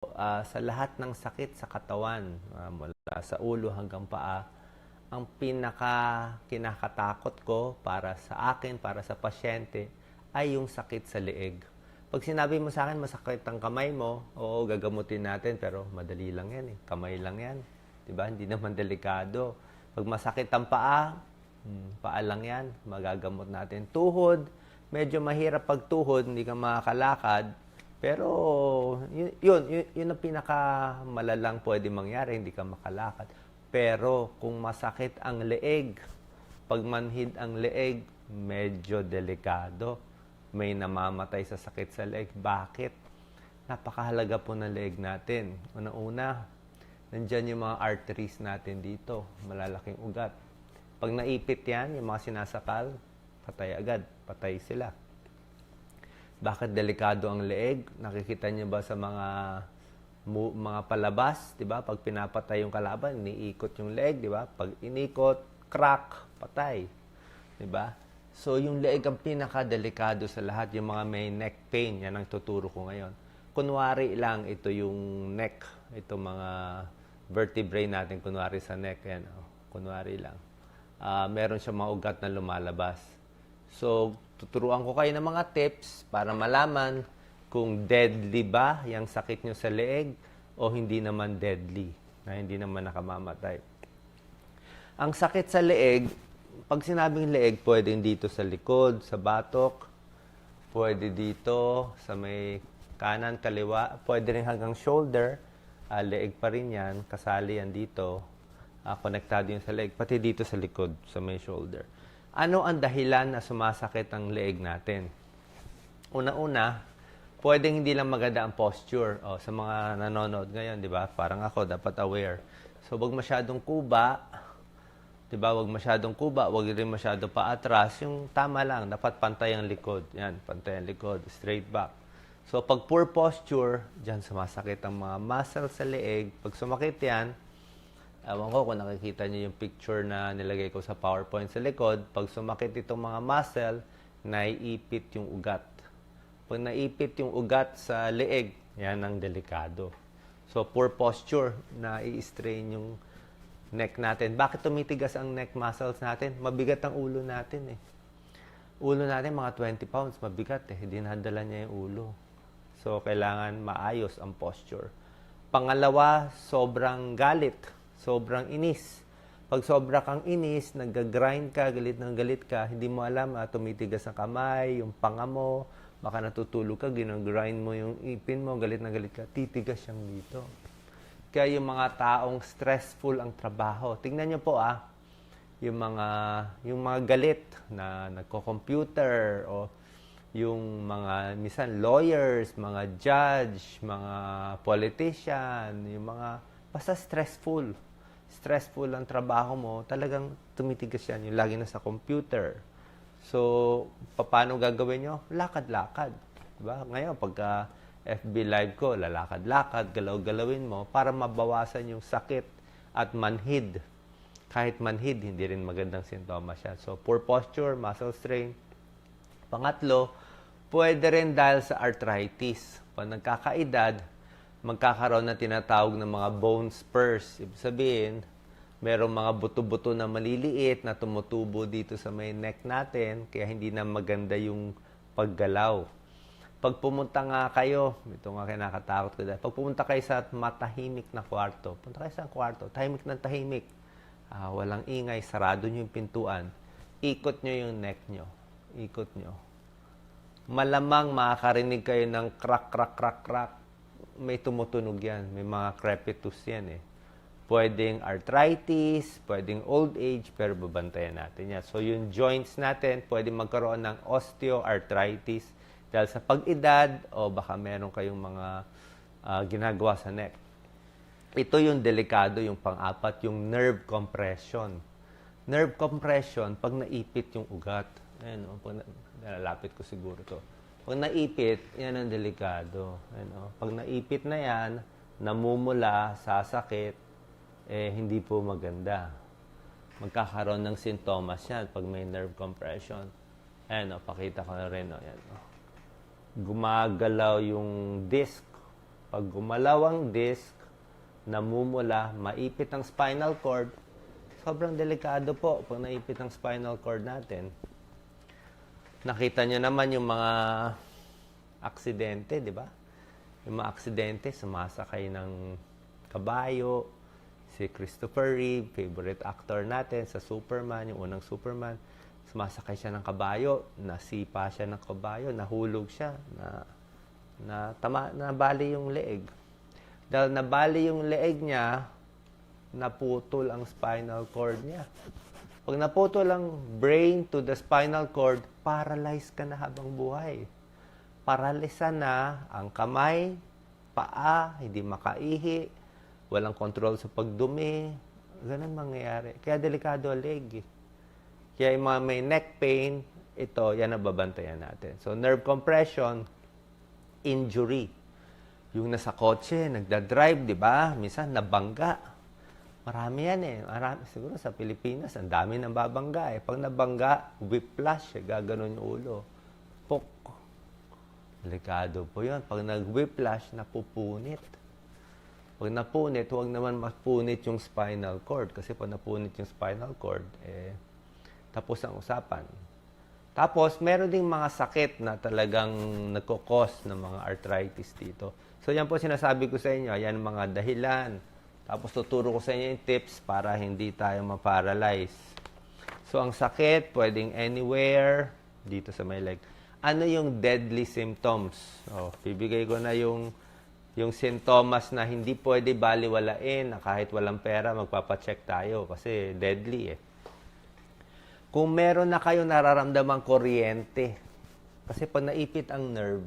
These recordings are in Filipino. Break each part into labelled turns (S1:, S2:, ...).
S1: Sa lahat ng sakit sa katawan, mula sa ulo hanggang paa, ang pinaka kinakatakot ko para sa akin, para sa pasyente, ay yung sakit sa leeg. Pag sinabi mo sa akin masakit ang kamay mo, oo, gagamutin natin, pero madali lang yan eh. Kamay lang yan. Diba? Hindi naman delikado. Pag masakit ang paa, paa lang yan. Magagamot natin. Tuhod, medyo mahirap pag tuhod, hindi ka makakalakad. Pero yun ang pinakamalalang pwede mangyari, hindi ka makalakad. Pero kung masakit ang leeg, pag manhid ang leeg, medyo delikado. May namamatay sa sakit sa leeg. Bakit? Napakahalaga po ng leeg natin. Una-una, nandyan yung mga arteries natin dito, malalaking ugat. Pag naipit yan, yung mga sinasakal, patay agad, patay sila. Bakit delikado ang leeg? Nakikita niyo ba sa mga palabas, 'di ba? Pag pinapatay yung kalaban, iniikot yung leeg, 'di ba? Pag inikot, crack, patay. 'Di ba? So yung leeg ang pinakadelikado sa lahat, yung mga may neck pain, yan ang tuturo ko ngayon. Kunwari lang ito yung neck, ito mga vertebrae natin kunwari sa neck, yan, oh. Kunwari lang. Meron siyang mga ugat na lumalabas. So, tuturuan ko kayo ng mga tips para malaman kung deadly ba yung sakit nyo sa leeg o hindi naman deadly, na hindi naman nakamamatay. Ang sakit sa leeg, pag sinabing leeg, pwedeng dito sa likod, sa batok, pwede dito sa may kanan, kaliwa, pwede rin hanggang shoulder, leeg pa rin yan, kasali yan dito, konektado yun sa leeg, pati dito sa likod, sa may shoulder. Ano ang dahilan na sumasakit ang leeg natin? Una-una, pwedeng hindi lang maganda ang posture. Sa mga nanonood ngayon, di ba? Parang ako, dapat aware. So, wag masyadong kuba. Di ba? Wag masyadong kuba. Wag rin masyado paatras. Yung tama lang. Dapat pantay ang likod. Yan, pantay ang likod. Straight back. So, pag poor posture, dyan sumasakit ang mga muscles sa leeg. Pag sumakit yan, ewan ko kung nakikita niyo yung picture na nilagay ko sa PowerPoint sa likod. Pag sumakit itong mga muscle, naiipit yung ugat. Pag naipit yung ugat sa leeg, yan ang delikado. So, poor posture, nai-strain yung neck natin. Bakit tumitigas ang neck muscles natin? Mabigat ang ulo natin eh. Ulo natin mga 20 pounds, mabigat eh. Dinadala niya yung ulo. So, kailangan maayos ang posture. Pangalawa, sobrang galit. Sobrang inis. Pag sobra kang inis, nag-grind ka, galit ng galit ka, hindi mo alam, tumitigas ang kamay, yung panga mo, baka natutulog ka, ginagrind mo yung ipin mo, galit na galit ka, titigas siyang dito. Kaya yung mga taong stressful ang trabaho, tingnan nyo po yung mga galit na nagko-computer o yung mga minsan lawyers, mga judge, mga politician, yung mga basta stressful ang trabaho mo, talagang tumitigas yan. Yung lagi na sa computer. So, paano gagawin nyo? Lakad-lakad. Diba? Ngayon, pagka FB Live ko, lalakad-lakad, galaw-galawin mo para mabawasan yung sakit at manhid. Kahit manhid, hindi rin magandang sintomas yan. So, poor posture, muscle strain. Pangatlo, pwede rin dahil sa arthritis. Pag nagkakaedad, magkakaroon na tinatawag ng mga bone spurs. Ibig sabihin, merong mga buto-buto na maliliit na tumutubo dito sa may neck natin, kaya hindi na maganda yung paggalaw. Pag pumunta nga kayo, ito nga kinakatakot ko dahil, pag pumunta kayo sa matahimik na kwarto, punta kayo sa kwarto, tahimik ng tahimik, walang ingay, sarado nyo yung pintuan, ikot nyo yung neck nyo, ikot nyo. Malamang makakarinig kayo ng crack, crack, crack, crack. May tumutunog yan. May mga crepitus yan eh. Pwedeng arthritis, pwedeng old age, pero babantayan natin yan. So, yung joints natin, pwedeng magkaroon ng osteoarthritis dahil sa pag-edad o baka meron kayong mga ginagawa sa neck. Ito yung delikado, yung pang-apat, yung nerve compression. Nerve compression, pag naipit yung ugat. Ayan, pag nalalapit ko siguro to. Pag naipit, yan ang delikado. Pag naipit na yan, namumula, sasakit, hindi po maganda. Magkakaroon ng sintomas yan pag may nerve compression. Pakita ko na rin. Gumagalaw yung disc Pag gumalaw ang disc, namumula, maipit ang spinal cord, sobrang delikado po pag naipit ang spinal cord natin. Nakita nyo naman yung mga aksidente, di ba? Yung mga aksidente, sumasakay ng kabayo, si Christopher Reeve, favorite actor natin sa Superman, yung unang Superman, sumasakay siya ng kabayo, nasipa siya ng kabayo, nahulog siya, nabali yung leeg. Dahil nabali yung leeg niya, naputol ang spinal cord niya. Pag naputol ang brain to the spinal cord, paralyzed ka na habang buhay. Paralisa na ang kamay, paa, hindi makaihi, walang control sa pagdumi. Ganun mangyayari. Kaya delikado ang leg. Kaya yung mga may neck pain, ito, yan ang babantayan natin. So, nerve compression, injury. Yung nasa kotse, nagda-drive, di ba? Minsan, nabangga. Marami yan eh. Marami. Siguro sa Pilipinas, ang dami nang babangga eh. Pag nabangga, whiplash, gaganon yung ulo. Pok. Delikado po yun. Pag nag-whiplash, napupunit. Pag napunit, huwag naman mapunit yung spinal cord. Kasi pag napunit yung spinal cord, tapos ang usapan. Tapos, meron ding mga sakit na talagang nagkukos ng mga arthritis dito. So, yan po sinasabi ko sa inyo. Yan mga dahilan. Tapos, tuturo ko sa inyo yung tips para hindi tayo ma-paralyze. So, ang sakit, pwedeng anywhere, dito sa may leg. Ano yung deadly symptoms? Bibigay ko na yung sintomas na hindi pwede baliwalain, na kahit walang pera, magpapacheck tayo kasi deadly eh. Kung meron na kayo nararamdamang kuryente, kasi pag naipit ang nerve,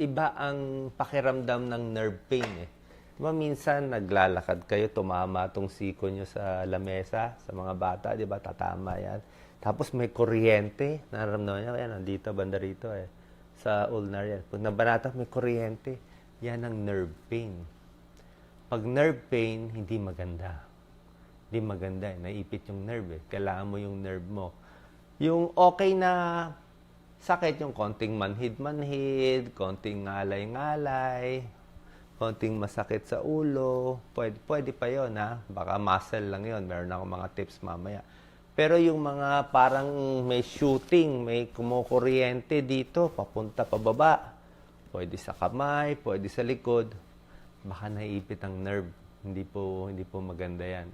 S1: iba ang pakiramdam ng nerve pain eh. Diba minsan naglalakad kayo, tumama itong siko nyo sa lamesa, sa mga bata, di ba? Tatama yan. Tapos may kuryente, nararamdaman nyo, yan, nandito, banda rito eh. Sa ulnar yan. Pag nabanata, may kuryente, yan ang nerve pain. Pag nerve pain, hindi maganda. Hindi maganda eh. Naipit yung nerve eh. Kailangan mo yung nerve mo. Yung okay na sakit, yung konting manhid-manhid, konting ngalay-ngalay, konting masakit sa ulo, pwede pa yon ha. Baka muscle lang yon. Meron akong mga tips mamaya. Pero yung mga parang may shooting, may kumukuryente dito, papunta pababa, pwede sa kamay, pwede sa likod, baka naiipit ang nerve. Hindi po maganda yan.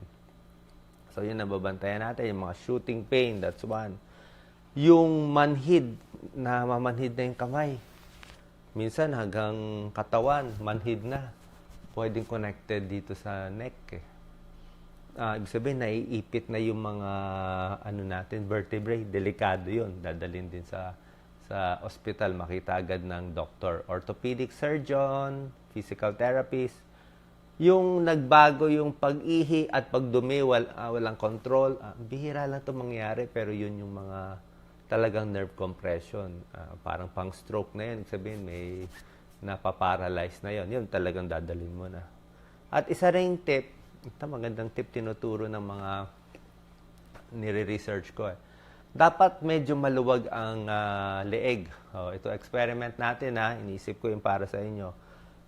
S1: So, yun ang babantayan natin. Yung mga shooting pain, that's one. Yung manhid, mamanhid na yung kamay. Minsan hanggang katawan, manhid na. Pwedeng connected dito sa neck eh. Ibig sabihin, naiipit na yung mga vertebrae. Delikado yun. Dadalhin din sa ospital. Makita agad ng doctor. Orthopedic surgeon, physical therapist. Yung nagbago yung pag-ihi at pagdumi, walang control. Bihira lang ito mangyari, pero yun yung mga talagang nerve compression. Parang pang-stroke na yun. Ibig sabihin, may napaparalyze na yun. Yun talagang dadalhin mo na. At isa ring tip, ito magandang tip tinuturo ng mga nire-research ko eh. Dapat medyo maluwag ang leeg. Ito experiment natin ha. Iniisip ko yung para sa inyo.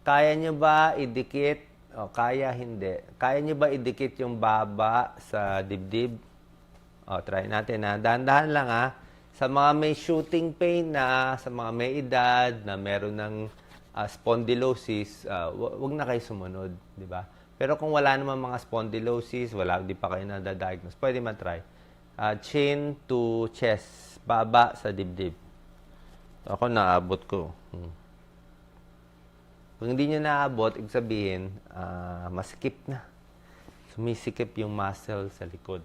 S1: Kaya nyo ba idikit? Kaya hindi. Kaya nyo ba idikit yung baba sa dibdib? Try natin ha. Dahan-dahan lang ha. Sa mga may shooting pain na, sa mga may edad na meron ng spondylosis, wag na kayo sumunod, di ba? Pero kung wala naman mga spondylosis, di pa kayo na-diagnose, pwede man-try. Chin to chest, baba sa dibdib. Ako naabot ko. Kung hindi nyo naabot, ibig sabihin, masikip na. Sumisikip yung muscle sa likod.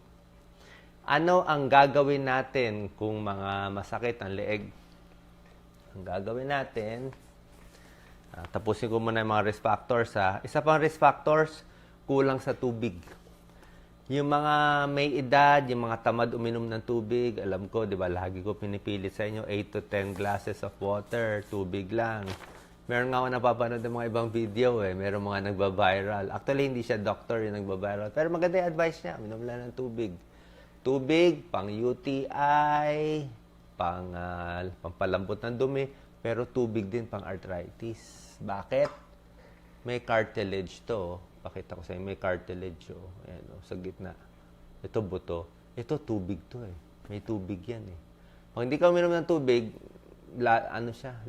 S1: Ano ang gagawin natin kung mga masakit ang leeg? Ang gagawin natin, tapusin ko muna yung mga risk factors. Isa pang risk factors, kulang sa tubig. Yung mga may edad, yung mga tamad uminom ng tubig, alam ko, di ba, lagi ko pinipilit sa inyo, 8 to 10 glasses of water, tubig lang. Meron nga ako napapanood ng mga ibang video meron mga nagba-viral. Actually, hindi siya doctor yung nagba-viral. Pero maganda yung advice niya, uminom lang ng tubig. Tubig, pang UTI, pampalambot ng dumi, Pero tubig din pang arthritis. Bakit? May cartilage to. Pakita ko sa inyo, may cartilage. Ayan, sa gitna. Ito buto. Ito tubig to eh. May tubig yan eh. Pag hindi ka uminom ng tubig,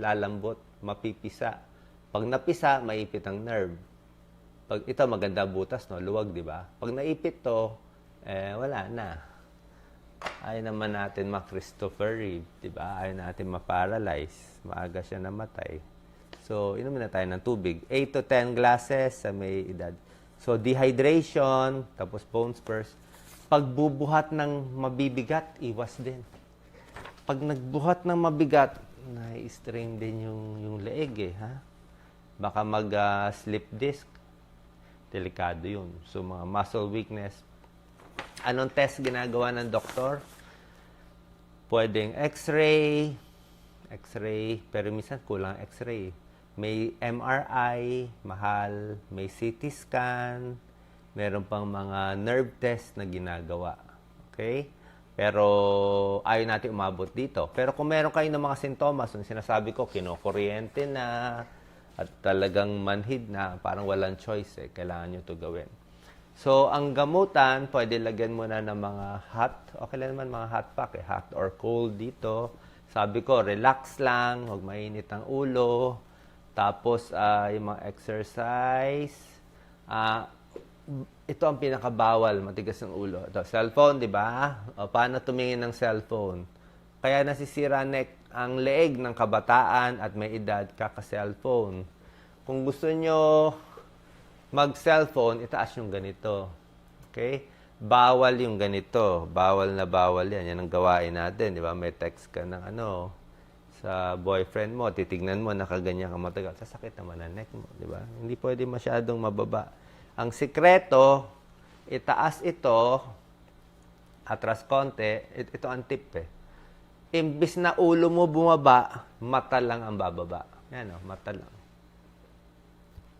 S1: lalambot, mapipisa. Pag napisa, maipit ang nerve. Pag ito maganda butas, no, luwag, di ba? Pag naipit to, wala na. Ayaw naman natin ma-Christopher Reeve, di ba? Ayaw natin ma-paralyze. Maaga siya namatay. So, inumin na tayo ng tubig. 8 to 10 glasses sa may edad. So, dehydration, tapos bone spurs. Pagbubuhat ng mabibigat, iwas din. Pag nagbuhat ng mabigat, na-strain din yung leeg eh, ha? Baka mag-slip disc. Delikado yun. So, mga muscle weakness. Anong test ginagawa ng doktor? Pwedeng x-ray, pero minsan kulang x-ray. May MRI, mahal. May CT scan. Meron pang mga nerve test na ginagawa. Okay? Pero ayaw natin umabot dito. Pero kung meron kayo ng mga sintomas, yung sinasabi ko, kinokuryente na, at talagang manhid na, parang walang choice eh. Kailangan nyo ito gawin. So, ang gamutan, pwede lagyan mo na ng mga hot. Okay lang naman mga hot pack eh. Hot or cold dito. Sabi ko, relax lang. Huwag mainit ang ulo. Tapos, yung mga exercise. Ito ang pinakabawal, matigas ng ulo. Ito, cellphone, di ba? O, paano tumingin ng cellphone? Kaya nasisira ang leeg ng kabataan at may edad kaka-cellphone. Kung gusto nyo mag-cellphone, itaas yung ganito. Okay? Bawal yung ganito. Bawal na bawal yan. Yan ang gawain natin. Di ba? May text ka ng sa boyfriend mo. Titignan mo, nakaganyan ka matagal. Sasakit naman ang neck mo. Di ba? Hindi pwede masyadong mababa. Ang sikreto, itaas ito, atras konti. Ito ang tip eh. Imbis na ulo mo bumaba, mata lang ang bababa. Yan mata lang.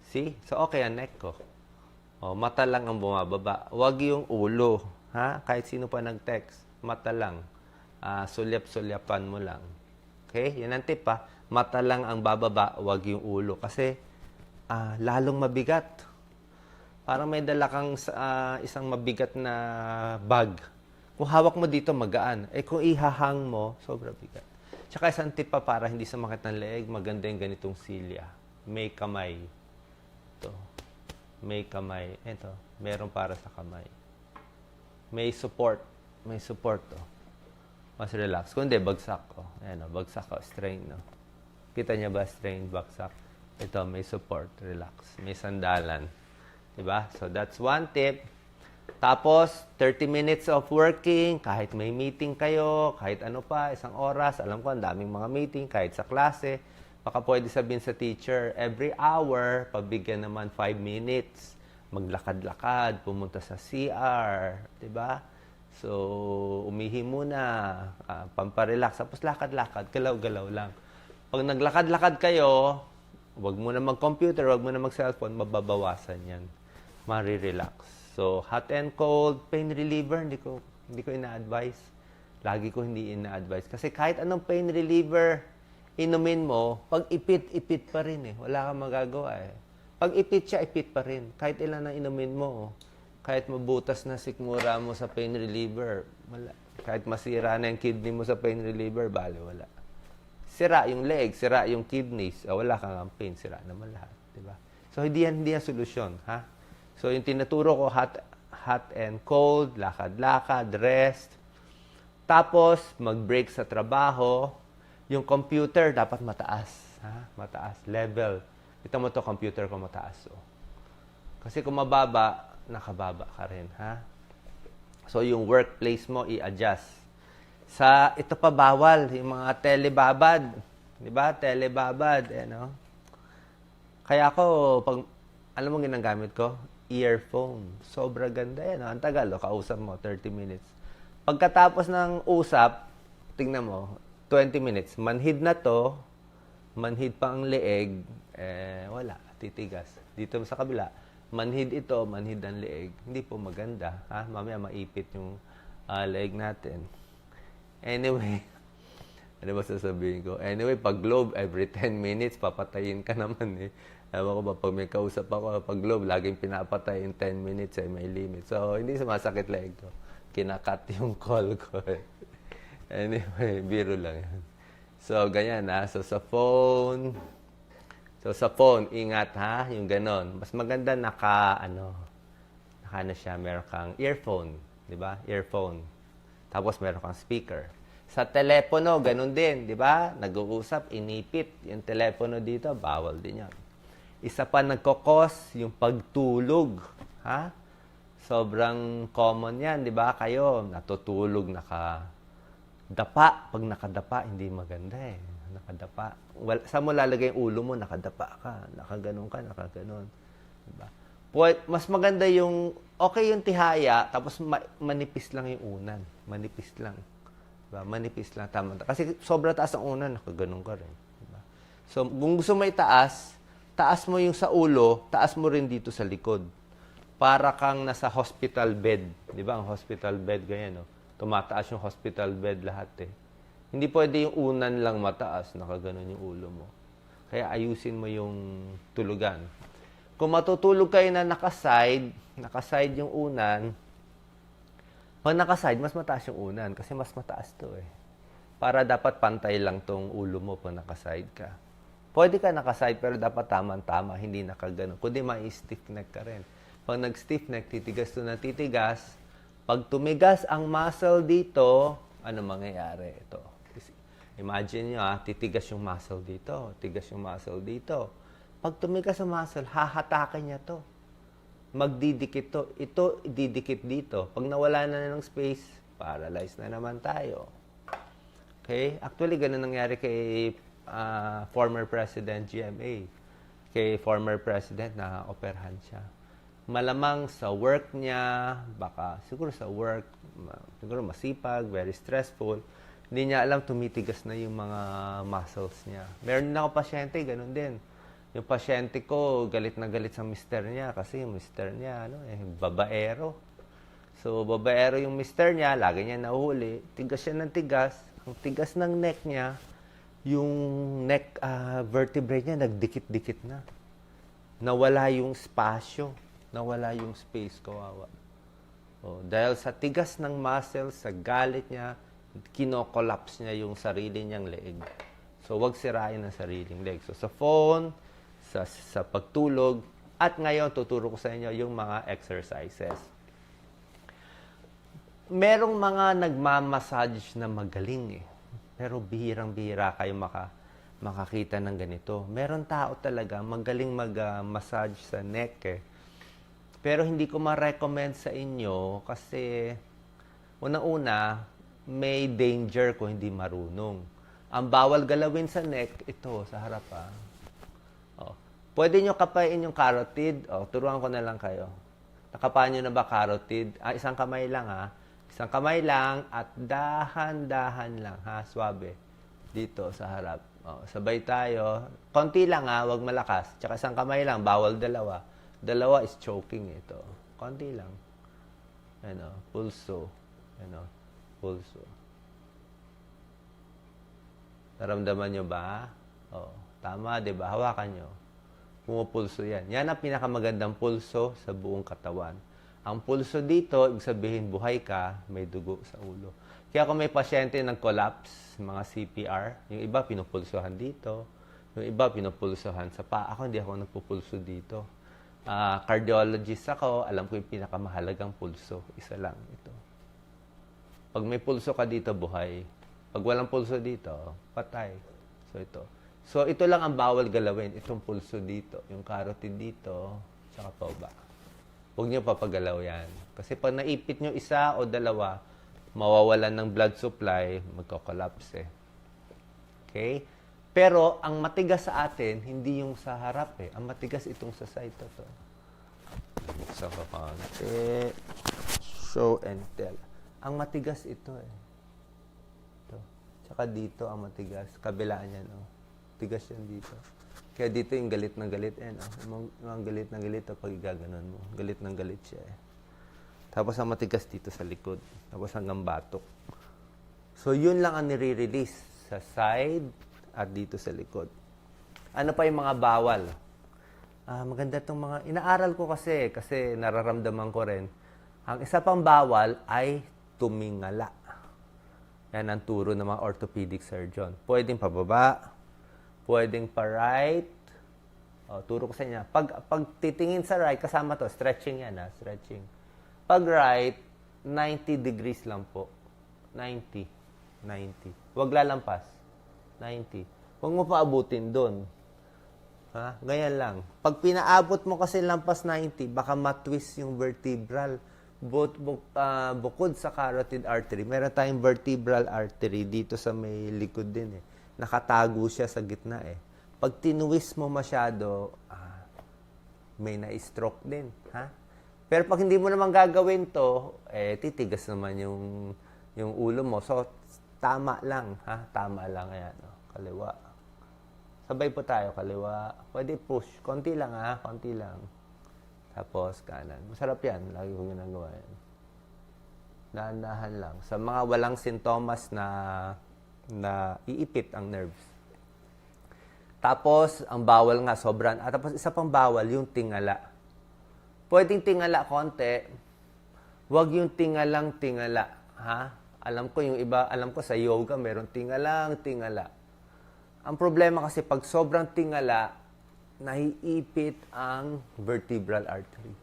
S1: See? So, okay ang neck ko. Mata lang ang bumababa. Huwag yung ulo. Ha? Kahit sino pa nag-text. Mata lang. Sulyap-sulyapan mo lang. Okay? Yan ang tip ha. Mata lang ang bababa. Huwag yung ulo. Kasi, lalong mabigat. Parang may dala kang isang mabigat na bag. Kung hawak mo dito, magaan. Kung ihahang mo, sobra bigat. Tsaka isang tip pa para hindi sumakit ng leeg, maganda yung ganitong silya. May kamay. Ito. May kamay. Ito. Meron para sa kamay. May support. May support to. Mas relax. Kung hindi, bagsak ko. Ayan bagsak ko. Strain, no? Kita niya ba? Strain, bagsak. Ito, may support. Relax. May sandalan. Diba? So, that's one tip. Tapos, 30 minutes of working, kahit may meeting kayo, kahit ano pa, isang oras, alam ko, ang daming mga meeting, kahit sa klase, baka pwede sabihin sa teacher, every hour, pabigyan naman 5 minutes, maglakad-lakad, pumunta sa CR, diba? So, umihi muna, pamparelax, tapos lakad-lakad, galaw-galaw lang. Pag naglakad-lakad kayo, wag mo na mag-computer, wag mo na mag-cellphone, mababawasan yan. Marirelax. So, hot and cold, pain reliever, hindi ko ina-advise. Lagi ko hindi ina-advise. Kasi kahit anong pain reliever, inumin mo, pag ipit pa rin eh. Wala kang magagawa eh. Pag ipit siya, ipit pa rin. Kahit ilan ang inumin mo. Kahit mabutas na sikmura mo sa pain reliever, wala. Kahit masira na yung kidney mo sa pain reliever, bale, wala. Sira yung leg, sira yung kidneys, wala kang pain, sira naman lahat. Diba? So, hindi yan solusyon. Ha? So, yung tinuturo ko, hot and cold, lakad-lakad, rest. Tapos, mag-break sa trabaho. Yung computer, dapat mataas. Ha? Mataas. Level. Ito mo to computer ko mataas. Kasi kung mababa, nakababa ka rin. Ha? So, yung workplace mo, i-adjust. Ito pa bawal, yung mga telebabad. Diba? Telebabad. Kaya ako, alam mo ginagamit ko? Earphone. Sobra ganda yan. Ang tagal, kausap mo, 30 minutes. Pagkatapos ng usap, tingnan mo, 20 minutes. Manhid na to, manhid pa ang leeg, wala, titigas. Dito sa kabila, manhid ito, manhid ang leeg. Hindi po maganda. Ha? Mamaya maipit yung leeg natin. Anyway, Ano ba sasabihin ko? Anyway, pag Globe, every 10 minutes, papatayin ka naman eh. Ewan ko ba, pag may kausap ako, pag Globe, laging pinapatay in 10 minutes eh, may limit. So, hindi sumasakit leg ko. Kinakat yung call ko eh. Anyway, biro lang yan. So, ganyan ha. So, sa phone, ingat ha, yung ganon. Mas maganda naka siya, meron kang earphone, di ba? Earphone. Tapos meron kang speaker. Sa telepono, ganun din, di ba? Nag-uusap, inipit. Yung telepono dito, bawal din yan. Isa pa nagkokos, yung pagtulog. Ha? Sobrang common yan, di ba? Kayo, natutulog, nakadapa. Pag nakadapa, hindi maganda eh. Nakadapa. Saan mo lalagay yung ulo mo? Nakadapa ka. Nakaganon ka, nakaganon. Diba? Mas maganda yung, okay yung tihaya, tapos manipis lang yung unan. Manipis lang. Diba? Manipis lang. Tama. Kasi sobra taas ang unan, nakaganon ka rin. Diba? So, kung gusto mo itaas, taas mo yung sa ulo, taas mo rin dito sa likod. Para kang nasa hospital bed. Diba? Ang hospital bed, ganyan, no? Tumataas yung hospital bed lahat eh. Hindi pwede yung unan lang mataas, nakaganon yung ulo mo. Kaya ayusin mo yung tulugan. Kung matutulog kayo na nakaside yung unan, pag nakaside, mas mataas yung unan kasi mas mataas to eh. Para dapat pantay lang tong ulo mo pag nakaside ka. Pwede ka nakaside pero dapat tama-tama, hindi nakaganon. Kundi ma-stiff neck ka rin. Pag nag-stiff neck, titigas to na titigas. Pag tumigas ang muscle dito, ano mangyayari? Ito. Imagine nyo titigas yung muscle dito, tigas yung muscle dito. Pag tumigas ang muscle, hahatakin niya to. Magdidikit to. Ito, didikit dito. Pag nawala na ng space, paralyzed na naman tayo. Okay? Actually, ganun nangyari kay former President GMA. Kay former President na operahan siya. Malamang sa work niya, baka siguro sa work, siguro masipag, very stressful, hindi niya alam tumitigas na yung mga muscles niya. Meron din ako pasyente, ganun din. Yung pasyente ko, galit na galit sa mister niya kasi yung mister niya, babaero. So, babaero yung mister niya, lagi niya nahuhuli, tigas siya ng tigas. Ang tigas ng neck niya, yung neck vertebrae niya, nagdikit-dikit na. Nawala yung spasyo. Nawala yung space, kawawa. Dahil sa tigas ng muscle, sa galit niya, kino-collapse niya yung sarili niyang leeg. So, wag sirain ang sariling leg. So, sa phone, sa pagtulog, at ngayon, tuturo ko sa inyo yung mga exercises. Merong mga nagmamassage na magaling eh. Pero bihirang-bihira kayo makakita ng ganito. Meron tao talaga magaling mag-massage sa neck eh. Pero hindi ko ma-recommend sa inyo kasi unang-una, may danger kung hindi marunong. Ang bawal galawin sa neck, ito, sa harap Pwede nyo kapain yung carotid. Turuan ko na lang kayo. Nakapain nyo na ba carotid? Isang kamay lang Isang kamay lang at dahan-dahan lang Swabe. Dito sa harap. Sabay tayo. Konti lang wag malakas. Tsaka isang kamay lang, bawal dalawa. Dalawa is choking ito. Konti lang. Pulso. Pulso. Naramdaman nyo ba? Tama, di ba? Hawakan nyo. Pumupulso yan. Yan ang pinakamagandang pulso sa buong katawan. Ang pulso dito, ibig sabihin buhay ka, may dugo sa ulo. Kaya kung may pasyente nag-collapse, mga CPR, yung iba pinupulsohan dito, yung iba pinupulsohan sa paa. Ako, hindi ako nagpupulso dito. Cardiologist ako, alam ko yung pinakamahalagang pulso. Isa lang ito. Pag may pulso ka dito, buhay. Pag walang pulso dito, patay. So, ito. So, ito lang ang bawal galawin. Itong pulso dito. Yung carotid dito, tsaka pababa. Huwag nyo papagalaw yan. Kasi pag naipit nyo isa o dalawa, mawawalan ng blood supply, magko-collapse Okay? Pero, ang matigas sa atin, hindi yung sa harap Ang matigas itong sa side to. Buksan ko konti. Show and tell. Ang matigas ito Ito. Tsaka dito ang matigas. Kabilaan yan Tigas yan dito. Kaya dito yung galit ng galit yung galit ng galit pag igaganon mo. Galit ng galit siya Tapos ang matigas dito sa likod. Tapos hanggang batok. So, yun lang ang nire-release sa side, at dito sa likod. Ano pa yung mga bawal? Maganda itong mga... Inaaral ko kasi nararamdaman ko rin. Ang isa pang bawal ay tumingala. Yan ang turo ng mga orthopedic surgeon. Pwedeng pababa, pwedeng pa-right. Turo ko sa inyo. Pag titingin sa right, kasama to, stretching yan stretching. Pag right, 90 degrees lang po. 90. Huwag lalampas. 90. Huwag mo paabutin doon. Ganyan lang. Pag pinaabot mo kasi lampas 90, baka matwist yung vertebral. Bukod sa carotid artery, meron tayong vertebral artery dito sa may likod din Nakatago siya sa gitna Pag tinwist mo masyado, may na-stroke din. Pero pag hindi mo naman gagawin to, titigas naman yung ulo mo. So, tama lang. Tama lang. Ayan, kaliwa. Sabay po tayo, kaliwa. Pwede push. Konti lang, konti lang. Tapos, kanan. Masarap yan. Lagi ko ginagawa yan. Dahan-dahan lang. Sa mga walang sintomas na iipit ang nerves. Tapos, ang bawal nga, sobrang. Tapos, isa pang bawal, yung tingala. Pwedeng tingala konti. Huwag yung tingalang-tingala. Alam ko yung iba, sa yoga, meron tingala. Ang problema kasi pag sobrang tingala, naiipit ang vertebral artery.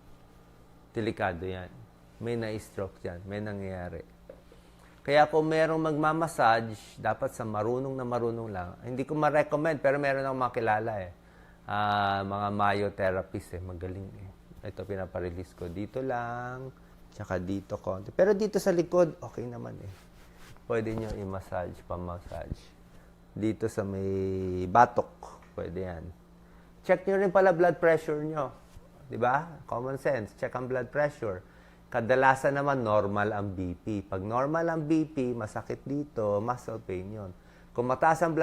S1: Delikado yan. May na-stroke yan. May nangyayari. Kaya kung merong magmamassage, dapat sa marunong lang. Hindi ko ma-recommend, pero meron akong makilala mga myotherapist magaling Ito pinaparelease ko. Dito lang, tsaka dito konti. Pero dito sa likod, okay naman Pwede nyo i-massage, pa-massage. Dito sa may batok, pwede yan. Check nyo rin pala blood pressure nyo. Diba? Common sense. Check ang blood pressure. Kadalasan naman, normal ang BP. Pag normal ang BP, masakit dito, muscle pain yun. Kung mataas ang blood